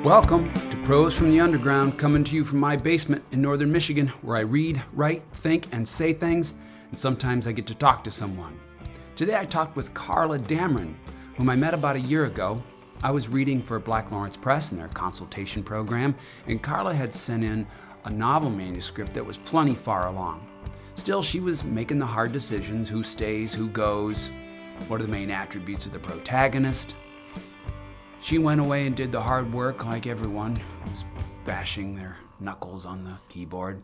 Welcome to Pros from the Underground, coming to you from my basement in northern Michigan, where I read, write, think, and say things, and sometimes I get to talk to someone. Today I talked with Carla Damron, whom I met about a year ago. I was reading for Black Lawrence Press in their consultation program, and Carla had sent in a novel manuscript that was plenty far along. Still, she was making the hard decisions: who stays, who goes, what are the main attributes of the protagonist. She went away and did the hard work like everyone who's bashing their knuckles on the keyboard.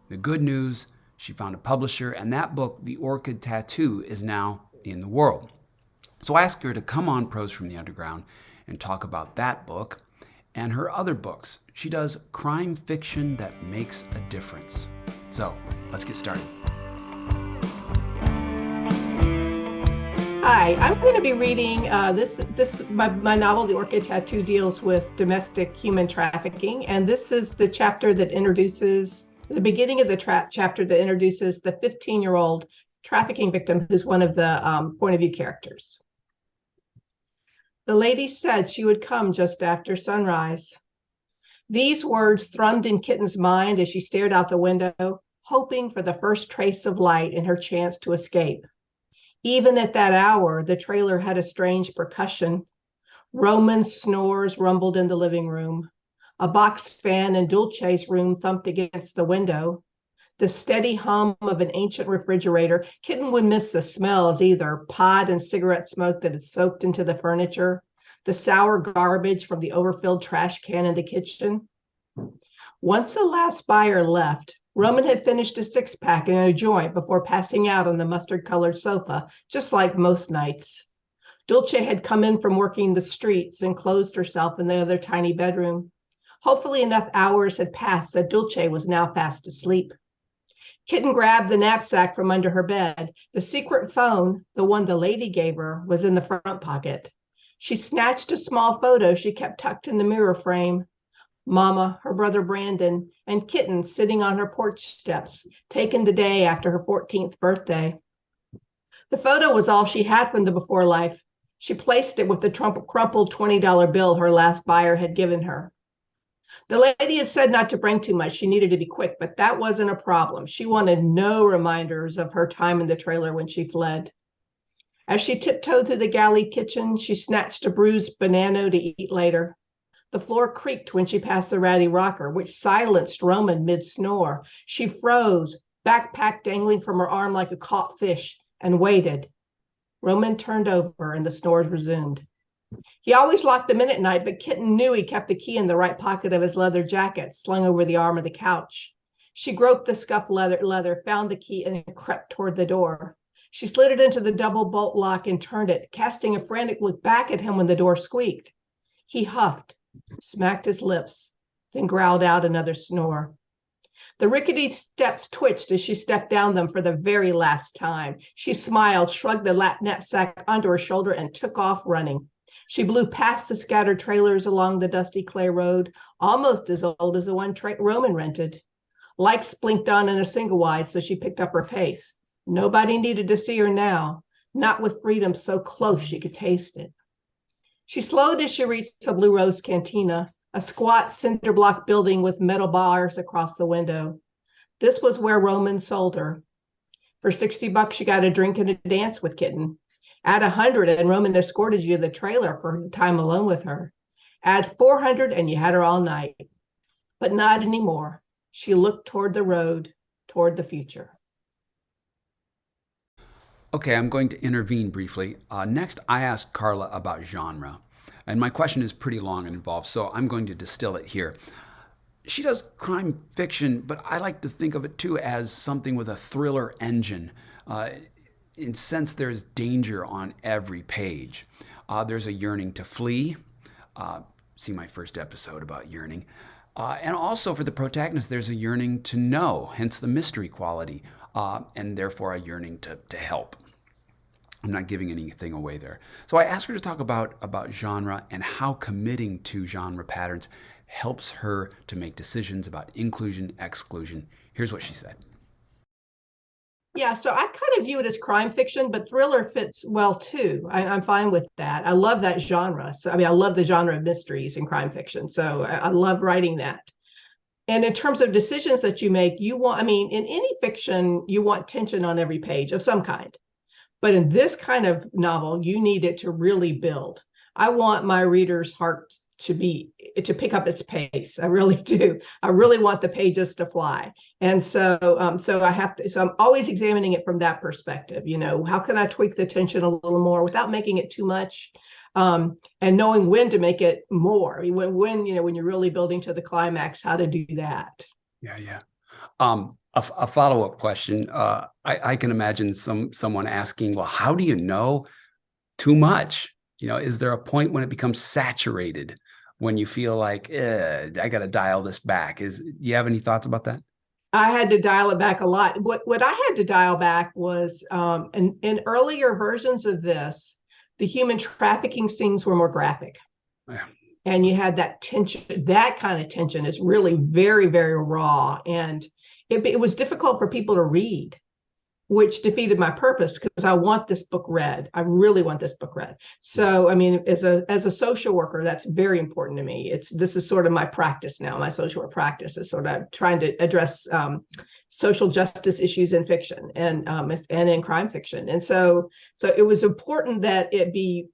The good news, she found a publisher, and that book, The Orchid Tattoo, is now in the world. So I asked her to come on Pros from the Underground and talk about that book and her other books. She does crime fiction that makes a difference. So let's get started. Hi, I'm going to be reading my novel, The Orchid Tattoo, deals with domestic human trafficking, and this is the chapter that introduces the beginning of the chapter that introduces the 15-year-old trafficking victim, who's one of the point of view characters. The lady said she would come just after sunrise. These words thrummed in Kitten's mind as she stared out the window, hoping for the first trace of light in her chance to escape. Even at that hour, the trailer had a strange percussion. Roman's snores rumbled in the living room. A box fan in Dulce's room thumped against the window. The steady hum of an ancient refrigerator. Kitten would miss the smells either: pot and cigarette smoke that had soaked into the furniture, the sour garbage from the overfilled trash can in the kitchen. Once the last buyer left, Roman had finished a six-pack and a joint before passing out on the mustard-colored sofa, just like most nights. Dulce had come in from working the streets and closed herself in the other tiny bedroom. Hopefully enough hours had passed that Dulce was now fast asleep. Kitten grabbed the knapsack from under her bed. The secret phone, the one the lady gave her, was in the front pocket. She snatched a small photo she kept tucked in the mirror frame. Mama, her brother Brandon, and Kitten sitting on her porch steps, taken the day after her 14th birthday. The photo was all she had from the before life. She placed it with the crumpled $20 bill her last buyer had given her. The lady had said not to bring too much. She needed to be quick, but that wasn't a problem. She wanted no reminders of her time in the trailer when she fled. As she tiptoed through the galley kitchen, she snatched a bruised banana to eat later. The floor creaked when she passed the ratty rocker, which silenced Roman mid-snore. She froze, backpack dangling from her arm like a caught fish, and waited. Roman turned over and the snores resumed. He always locked them in at night, but Kitten knew he kept the key in the right pocket of his leather jacket, slung over the arm of the couch. She groped the scuffed leather, found the key, and crept toward the door. She slid it into the double bolt lock and turned it, casting a frantic look back at him when the door squeaked. He huffed, smacked his lips, then growled out another snore. The rickety steps twitched as she stepped down them for the very last time. She smiled, shrugged the knapsack onto her shoulder, and took off running. She blew past the scattered trailers along the dusty clay road, almost as old as the one Roman rented. Lights blinked on in a single wide, so she picked up her pace. Nobody needed to see her now, not with freedom so close she could taste it. She slowed as she reached the Blue Rose Cantina, a squat cinder block building with metal bars across the window. This was where Roman sold her. For $60, she got a drink and a dance with Kitten. Add 100 and Roman escorted you to the trailer for time alone with her. Add 400 and you had her all night. But not anymore. She looked toward the road, toward the future. Okay, I'm going to intervene briefly. Next, I asked Carla about genre. And my question is pretty long and involved, so I'm going to distill it here. She does crime fiction, but I like to think of it too as something with a thriller engine. In sense, there's danger on every page. There's a yearning to flee. See my first episode about yearning. And also for the protagonist, there's a yearning to know, hence the mystery quality, and therefore a yearning to help. I'm not giving anything away there. So I asked her to talk about genre and how committing to genre patterns helps her to make decisions about inclusion, exclusion. Here's what she said. Yeah, so I kind of view it as crime fiction, but thriller fits well too. I'm fine with that. I love that genre. So, I mean, I love the genre of mysteries and crime fiction. So I love writing that. And in terms of decisions that you make, you want, I mean, in any fiction, you want tension on every page of some kind. But in this kind of novel, you need it to really build. I want my reader's heart to pick up its pace. I really do. I really want the pages to fly. And so I'm always examining it from that perspective. You know, how can I tweak the tension a little more without making it too much? And knowing when to make it more, when you're really building to the climax, how to do that. Yeah, yeah. A follow-up question. I can imagine someone asking, well, how do you know too much? You know, is there a point when it becomes saturated, when you feel like, I got to dial this back? Do you have any thoughts about that? I had to dial it back a lot. What I had to dial back was in earlier versions of this, the human trafficking scenes were more graphic. Yeah. And you had that tension. That kind of tension is really very, very raw. And it was difficult for people to read, which defeated my purpose because I want this book read. I really want this book read. So, I mean, as a social worker, that's very important to me. This is sort of my practice now. My social work practice is sort of trying to address social justice issues in fiction and in crime fiction. And so it was important that it be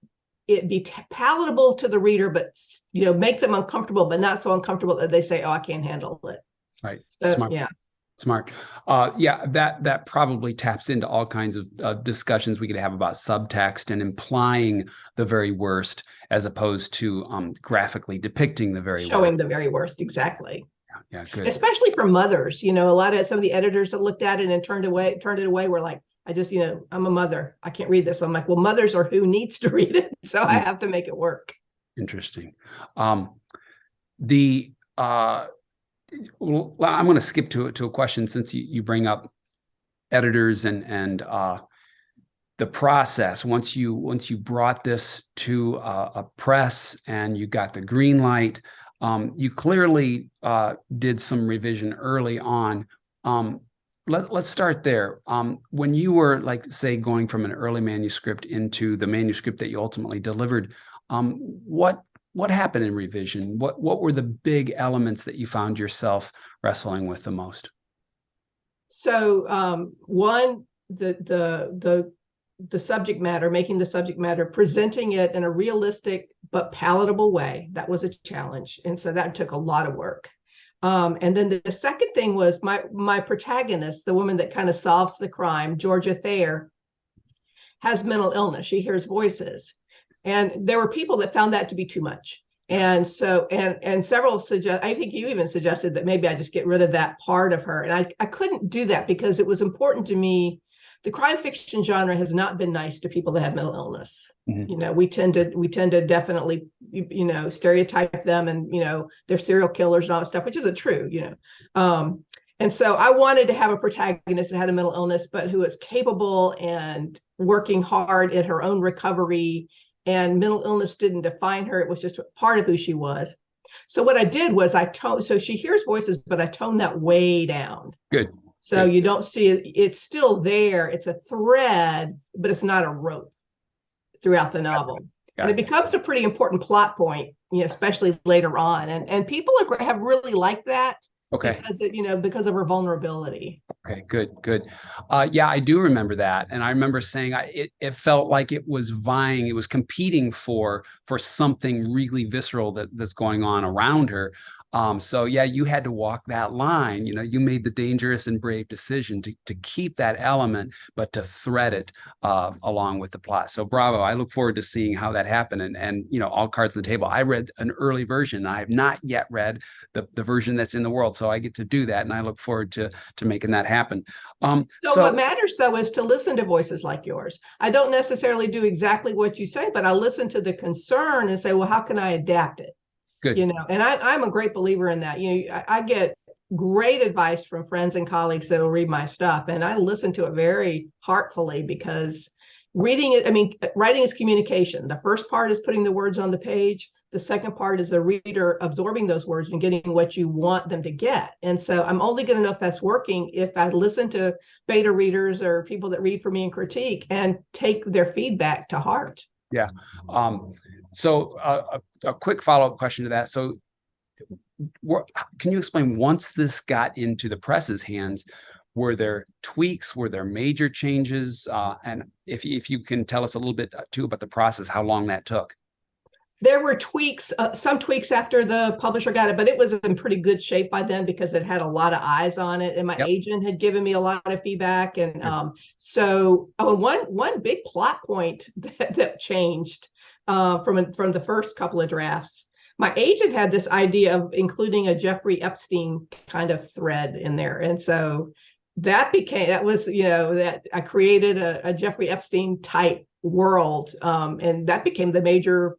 palatable to the reader, but make them uncomfortable, but not so uncomfortable that they say, "Oh, I can't handle it." Right. So, Smart. yeah. Smart. Yeah, that probably taps into all kinds of discussions we could have about subtext and implying the very worst, as opposed to graphically depicting the very Showing worst. the very worst, exactly. Yeah, good. Especially for mothers, a lot of some of the editors that looked at it and turned it away were like, I'm a mother. I can't read this. I'm like, well, mothers are who needs to read it. So I have to make it work. Interesting. Well, I'm going to skip to a question since you bring up editors and the process. Once you brought this to a press and you got the green light, you clearly did some revision early on. Let's start there. When you were, like, say, going from an early manuscript into the manuscript that you ultimately delivered, what happened in revision? What were the big elements that you found yourself wrestling with the most? So one, the subject matter, making the subject matter, presenting it in a realistic but palatable way, that was a challenge. And so that took a lot of work. And then the second thing was my protagonist, the woman that kind of solves the crime, Georgia Thayer, has mental illness. She hears voices. And there were people that found that to be too much. And so, and several suggest, I think you even suggested that maybe I just get rid of that part of her. And I couldn't do that because it was important to me. The crime fiction genre has not been nice to people that have mental illness. Mm-hmm. We tend to definitely, stereotype them and, they're serial killers and all that stuff, which isn't true, And so I wanted to have a protagonist that had a mental illness, but who is capable and working hard at her own recovery. And mental illness didn't define her. It was just part of who she was. So what I did was so she hears voices, but I toned that way down. Good. So Good. You don't see it. It's still there. It's a thread, but it's not a rope throughout the novel. And it becomes a pretty important plot point, especially later on. And people have really liked that. Okay. Because of her vulnerability. Okay, good. Yeah, I do remember that. And I remember saying it felt like it was competing for something really visceral that's going on around her. So yeah, you had to walk that line. You made the dangerous and brave decision to keep that element, but to thread it along with the plot. So bravo! I look forward to seeing how that happened. And all cards on the table. I read an early version. I have not yet read the version that's in the world, so I get to do that, and I look forward to making that happen. So what matters though is to listen to voices like yours. I don't necessarily do exactly what you say, but I listen to the concern and say, well, how can I adapt it? Good. And I'm a great believer in that. I get great advice from friends and colleagues that will read my stuff, and I listen to it very heartfully because, reading it, I mean, writing is communication. The first part is putting the words on the page. The second part is the reader absorbing those words and getting what you want them to get. And so I'm only going to know if that's working if I listen to beta readers or people that read for me and critique and take their feedback to heart. Yeah. So a quick follow-up question to that. So can you explain, once this got into the press's hands, were there tweaks? Were there major changes? And if you can tell us a little bit too about the process, how long that took. There were tweaks, some tweaks after the publisher got it, but it was in pretty good shape by then because it had a lot of eyes on it, and my agent had given me a lot of feedback. And so one big plot point that changed from the first couple of drafts. My agent had this idea of including a Jeffrey Epstein kind of thread in there, and so that was that I created a Jeffrey Epstein type world, and that became the major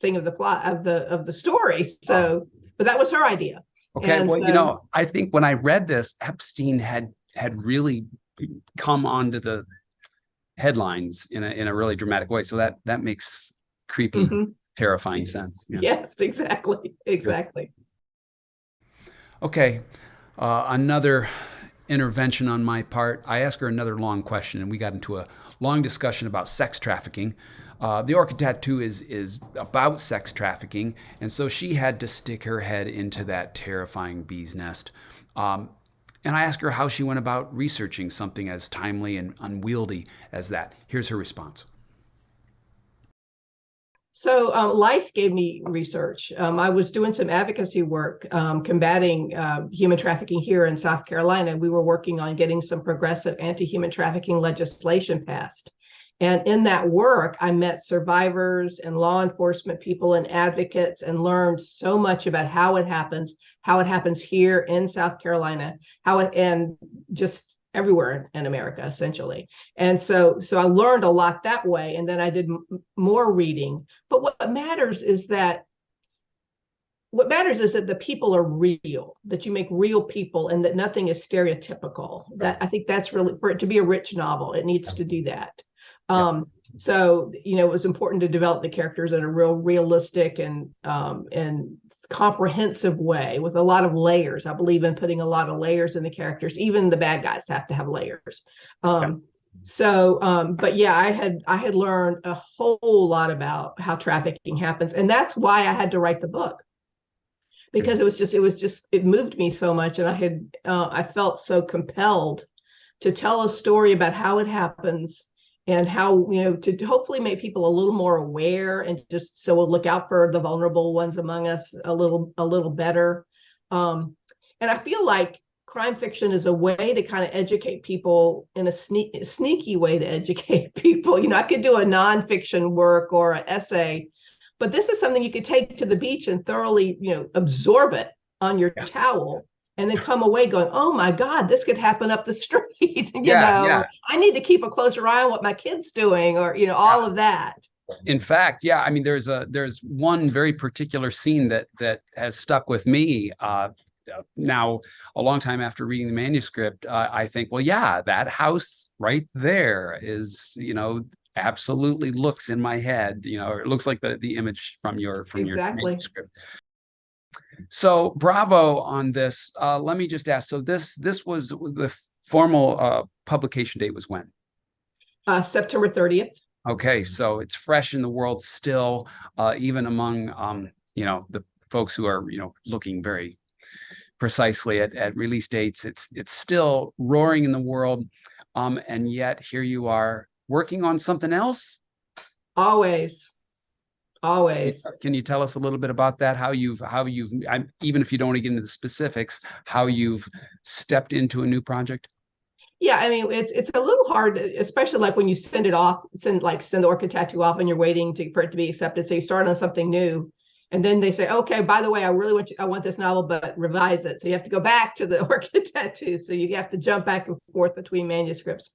thing of the plot of the story. So, but that was her idea. Okay, and well, so, I think when I read this, Epstein had really come onto the headlines in a really dramatic way. So that makes creepy, terrifying sense. Yeah. Yes, exactly. Okay, another intervention on my part. I asked her another long question, and we got into a long discussion about sex trafficking. The Orchid Tattoo is about sex trafficking, and so she had to stick her head into that terrifying bee's nest. And I asked her how she went about researching something as timely and unwieldy as that. Here's her response. So life gave me research. I was doing some advocacy work combating human trafficking here in South Carolina. We were working on getting some progressive anti-human trafficking legislation passed. And in that work, I met survivors and law enforcement people and advocates and learned so much about how it happens here in South Carolina, and just everywhere in America, essentially. And so I learned a lot that way. And then I did more reading. But what matters is that the people are real, that you make real people, and that nothing is stereotypical. That I think that's really, for it to be a rich novel, it needs to do that. So, it was important to develop the characters in a realistic and comprehensive way with a lot of layers. I believe in putting a lot of layers in the characters. Even the bad guys have to have layers. But yeah, I had learned a whole lot about how trafficking happens, and that's why I had to write the book, because it moved me so much, and I felt so compelled to tell a story about how it happens, and how, to hopefully make people a little more aware, and just so we'll look out for the vulnerable ones among us a little better. And I feel like crime fiction is a way to kind of educate people in a sneaky way to educate people. I could do a nonfiction work or an essay, but this is something you could take to the beach and thoroughly, absorb it on your towel, and then come away going, oh my God, this could happen up the street. I need to keep a closer eye on what my kid's doing, or, all of that. In fact, I mean, there's one very particular scene that has stuck with me. Now, a long time after reading the manuscript, I think, well, that house right there is, absolutely looks in my head, it looks like the image from your manuscript. So bravo on this. Let me just ask, so this was the formal publication date was when? September 30th. Okay, so it's fresh in the world still, even among the folks who are looking very precisely at release dates. It's still roaring in the world, and yet here you are working on something else. Always. Can you tell us a little bit about that? How you've even if you don't want to get into the specifics, how you've stepped into a new project? Yeah, I mean, it's a little hard, especially like when you send the Orchid Tattoo off and you're waiting for it to be accepted. So you start on something new, and then they say, okay, by the way, I want this novel, but revise it. So you have to go back to the Orchid Tattoo. So you have to jump back and forth between manuscripts.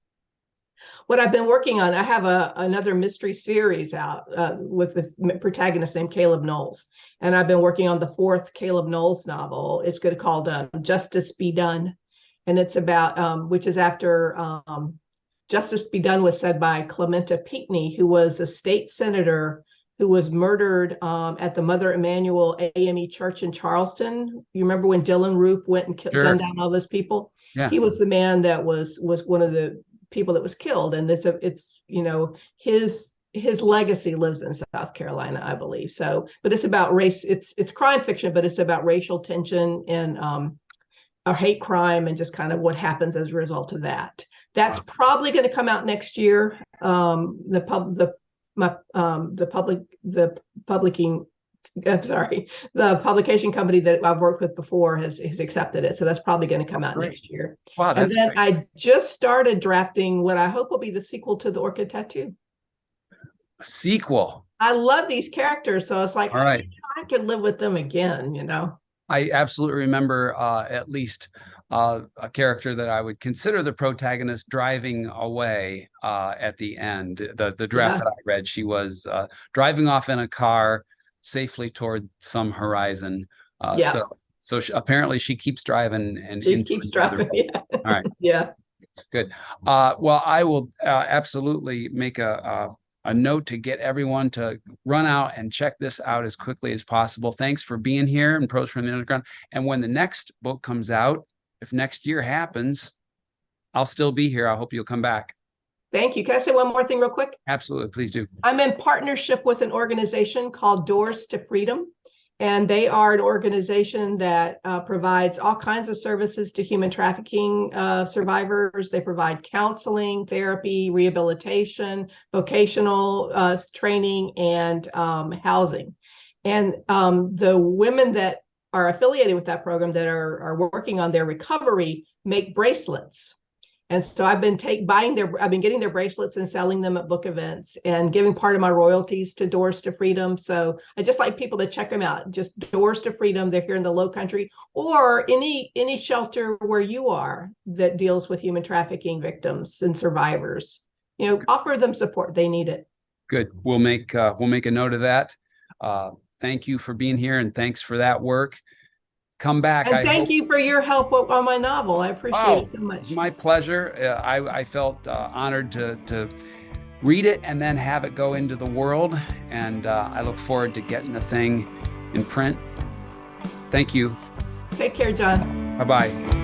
What I've been working on, I have another mystery series out with the protagonist named Caleb Knowles, and I've been working on the 4th Caleb Knowles novel. It's called Justice Be Done, and it's about which is after Justice Be Done was said by Clementa Pinckney, who was a state senator who was murdered at the Mother Emanuel AME Church in Charleston. You remember when Dylan Roof went and gunned down all those people? Yeah. He was the man that was one of the people that was killed, and it's his legacy lives in South Carolina, I believe. So, but it's about race. It's crime fiction, but it's about racial tension and a hate crime and just kind of what happens as a result of that. That's probably going to come out next year. The publication company that I've worked with before has accepted it, so that's probably going to come out next year. Wow, that's and then great. I just started drafting what I hope will be the sequel to The Orchid Tattoo. A sequel. I love these characters, so it's like, all right, I could live with them again, I absolutely remember at least a character that I would consider the protagonist driving away at the end. The draft that I read, she was driving off in a car safely toward some horizon. So apparently she keeps driving, and she keeps driving. Yeah. All right. Yeah. Good. Well, I will absolutely make a note to get everyone to run out and check this out as quickly as possible. Thanks for being here in Prose from the Underground. And when the next book comes out, if next year happens, I'll still be here. I hope you'll come back. Thank you. Can I say one more thing real quick? Absolutely. Please do. I'm in partnership with an organization called Doors to Freedom. And they are an organization that provides all kinds of services to human trafficking survivors. They provide counseling, therapy, rehabilitation, vocational training, and housing. And the women that are affiliated with that program that are working on their recovery make bracelets. And so I've been getting their bracelets and selling them at book events and giving part of my royalties to Doors to Freedom. So I just like people to check them out. Just Doors to Freedom. They're here in the Low Country, or any shelter where you are that deals with human trafficking victims and survivors. Offer them support. They need it. Good. We'll make a note of that. Thank you for being here, and thanks for that work. Come back. And thank you for your help on my novel. I appreciate it so much. It's my pleasure. I felt honored to read it and then have it go into the world. And I look forward to getting the thing in print. Thank you. Take care, John. Bye-bye.